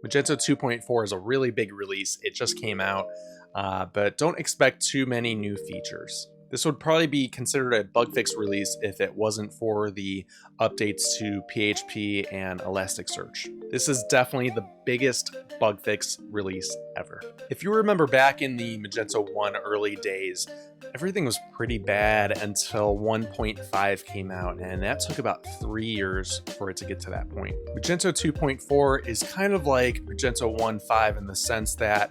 Magento 2.4 is a really big release. It just came out, but don't expect too many new features. This would probably be considered a bug fix release if it wasn't for the updates to PHP and Elasticsearch. This is definitely the biggest bug fix release ever. If you remember back in the Magento 1 early days, everything was pretty bad until 1.5 came out, and that took about 3 years for it to get to that point. Magento 2.4 is kind of like Magento 1.5 in the sense that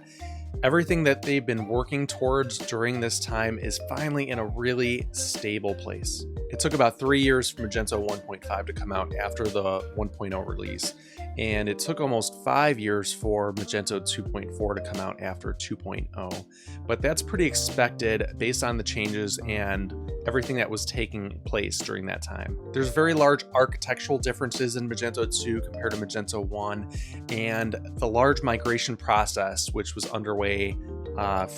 everything that they've been working towards during this time is finally in a really stable place. It took about 3 years for Magento 1.5 to come out after the 1.0 release, and it took almost 5 years for Magento 2.4 to come out after 2.0. But that's pretty expected based on the changes and everything that was taking place during that time. There's very large architectural differences in Magento 2 compared to Magento 1, and the large migration process, which was underway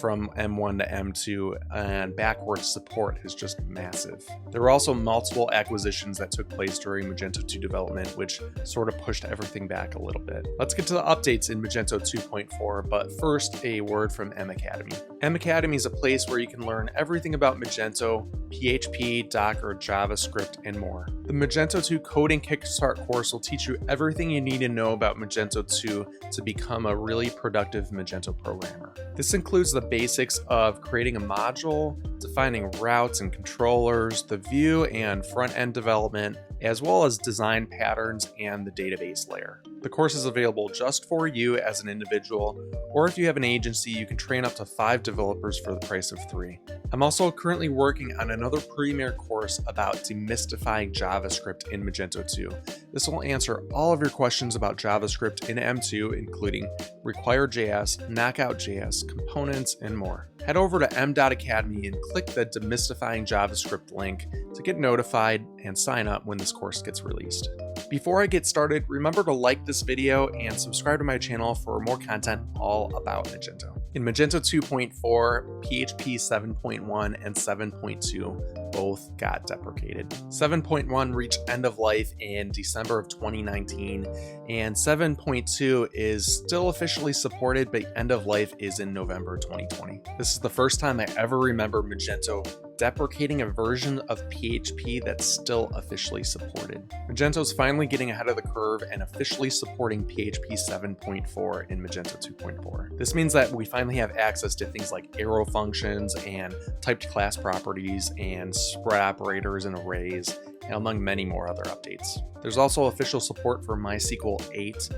from M1 to M2, and backwards support is just massive. There were also multiple acquisitions that took place during Magento 2 development, which sort of pushed everything back a little bit. Let's get to the updates in Magento 2.4, but first a word from M Academy. M Academy is a place where you can learn everything about Magento, PHP, Docker, JavaScript, and more. The Magento 2 Coding Kickstart course will teach you everything you need to know about Magento 2 to become a really productive Magento programmer. This includes the basics of creating a module, defining routes and controllers, the view and front-end development, as well as design patterns and the database layer. The course is available just for you as an individual, or if you have an agency, you can train up to 5 developers for the price of 3. I'm also currently working on another premier course about demystifying JavaScript in Magento 2. This will answer all of your questions about JavaScript in M2, including require.js, knockout.js, components, and more. Head over to m.academy and click the Demystifying JavaScript link to get notified and sign up when this course gets released. Before I get started, remember to like this video and subscribe to my channel for more content all about Magento. In Magento 2.4, PHP 7.1 and 7.2 both got deprecated. 7.1 reached end of life in December of 2019, and 7.2 is still officially supported, but end of life is in November 2020. This is the first time I ever remember Magento deprecating a version of PHP that's still officially supported. Magento's finally getting ahead of the curve and officially supporting PHP 7.4 in Magento 2.4. This means that we finally have access to things like arrow functions and typed class properties and spread operators and arrays, among many more other updates. There's also official support for MySQL 8.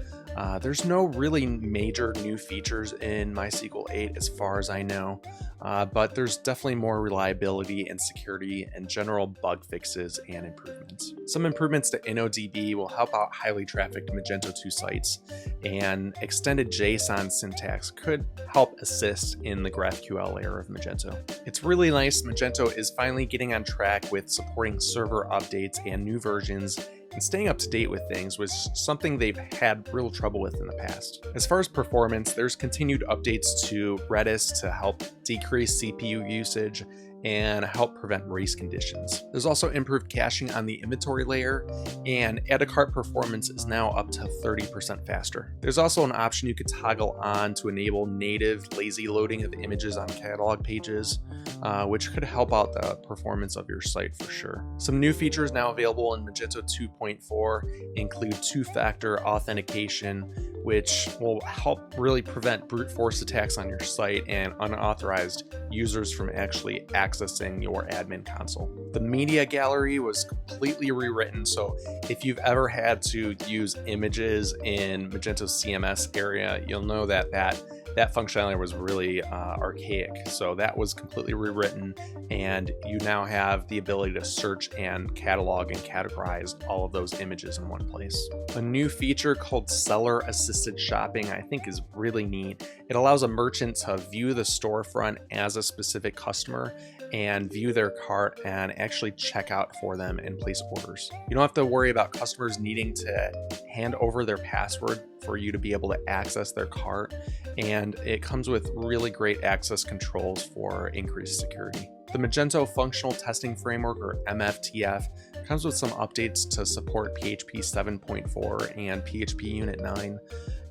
There's no really major new features in MySQL 8 as far as I know, but there's definitely more reliability and security and general bug fixes and improvements. Some improvements to InnoDB will help out highly trafficked Magento 2 sites, and extended JSON syntax could help assist in the GraphQL layer of Magento. It's really nice Magento is finally getting on track with supporting server updates and new versions, and staying up to date with things was something they've had real trouble with in the past. As far as performance, there's continued updates to Redis to help decrease CPU usage and help prevent race conditions. There's also improved caching on the inventory layer, and add to cart performance is now up to 30% faster. There's also an option you could toggle on to enable native lazy loading of images on catalog pages, which could help out the performance of your site for sure. Some new features now available in Magento 2.4 include two-factor authentication, which will help really prevent brute force attacks on your site and unauthorized users from actually accessing your admin console. The media gallery was completely rewritten, so if you've ever had to use images in Magento's CMS area, you'll know that that functionality was really archaic. So that was completely rewritten, and you now have the ability to search and catalog and categorize all of those images in one place. A new feature called Seller Assisted Shopping I think is really neat. It allows a merchant to view the storefront as a specific customer and view their cart and actually check out for them and place orders. You don't have to worry about customers needing to hand over their password for you to be able to access their cart, and it comes with really great access controls for increased security. The Magento Functional Testing Framework, or MFTF, comes with some updates to support PHP 7.4 and PHP Unit 9,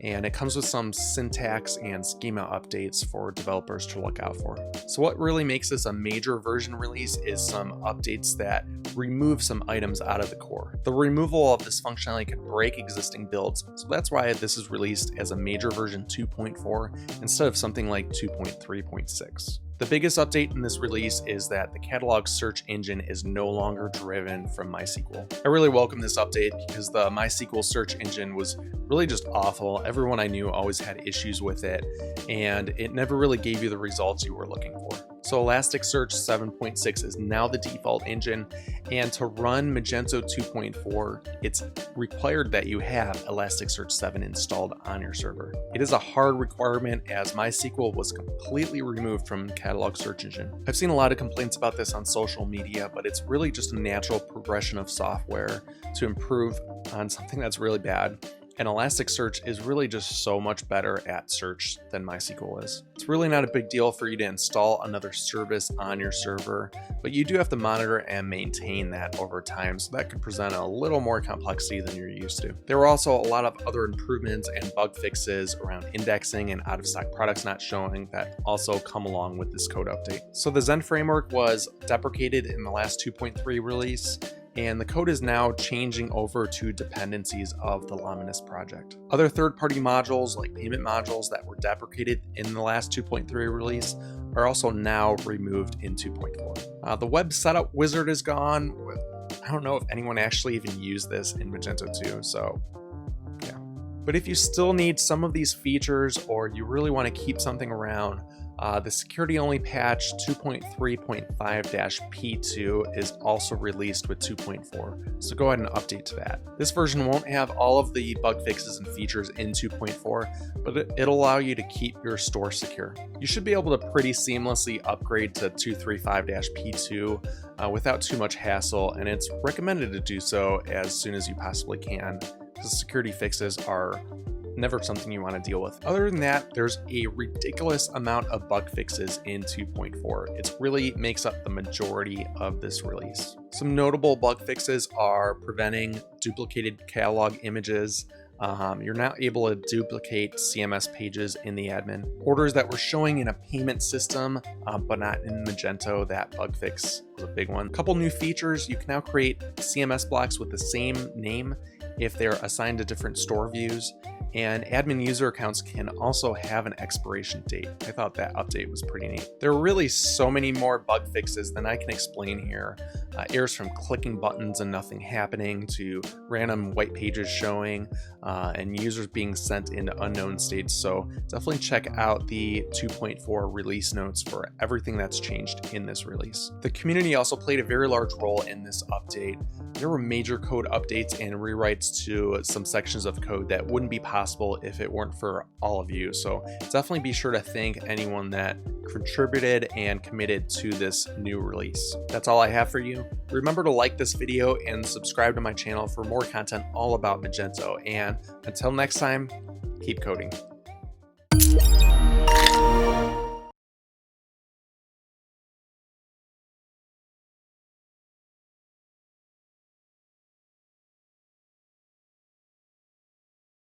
and it comes with some syntax and schema updates for developers to look out for. So what really makes this a major version release is some updates that remove some items out of the core. The removal of this functionality can break existing builds, so that's why this is released as a major version 2.4 instead of something like 2.3.6. The biggest update in this release is that the catalog search engine is no longer driven from MySQL. I really welcome this update because the MySQL search engine was really just awful. Everyone I knew always had issues with it, and it never really gave you the results you were looking for. So Elasticsearch 7.6 is now the default engine, and to run Magento 2.4, it's required that you have Elasticsearch 7 installed on your server. It is a hard requirement as MySQL was completely removed from catalog search engine. I've seen a lot of complaints about this on social media, but it's really just a natural progression of software to improve on something that's really bad. And Elasticsearch is really just so much better at search than MySQL is. It's really not a big deal for you to install another service on your server, but you do have to monitor and maintain that over time, so that could present a little more complexity than you're used to. There were also a lot of other improvements and bug fixes around indexing and out-of-stock products not showing that also come along with this code update. So the Zen framework was deprecated in the last 2.3 release, and the code is now changing over to dependencies of the Luminous project. Other third-party modules like payment modules that were deprecated in the last 2.3 release are also now removed in 2.4. The web setup wizard is gone. I don't know if anyone actually even used this in Magento 2, so yeah. But if you still need some of these features or you really want to keep something around, the security-only patch 2.3.5-P2 is also released with 2.4, so go ahead and update to that. This version won't have all of the bug fixes and features in 2.4, but it'll allow you to keep your store secure. You should be able to pretty seamlessly upgrade to 2.3.5-P2 without too much hassle, and it's recommended to do so as soon as you possibly can, because security fixes are never something you want to deal with. Other than that, there's a ridiculous amount of bug fixes in 2.4. It really makes up the majority of this release. Some notable bug fixes are preventing duplicated catalog images. You're now able to duplicate CMS pages in the admin. Orders that were showing in a payment system, but not in Magento, that bug fix was a big one. A couple new features: you can now create CMS blocks with the same name if they're assigned to different store views. And admin user accounts can also have an expiration date. I thought that update was pretty neat. There are really so many more bug fixes than I can explain here. Errors from clicking buttons and nothing happening to random white pages showing and users being sent into unknown states. So definitely check out the 2.4 release notes for everything that's changed in this release. The community also played a very large role in this update. There were major code updates and rewrites to some sections of code that wouldn't be possible if it weren't for all of you. So definitely be sure to thank anyone that contributed and committed to this new release. That's all I have for you. Remember to like this video and subscribe to my channel for more content all about Magento. And until next time, keep coding.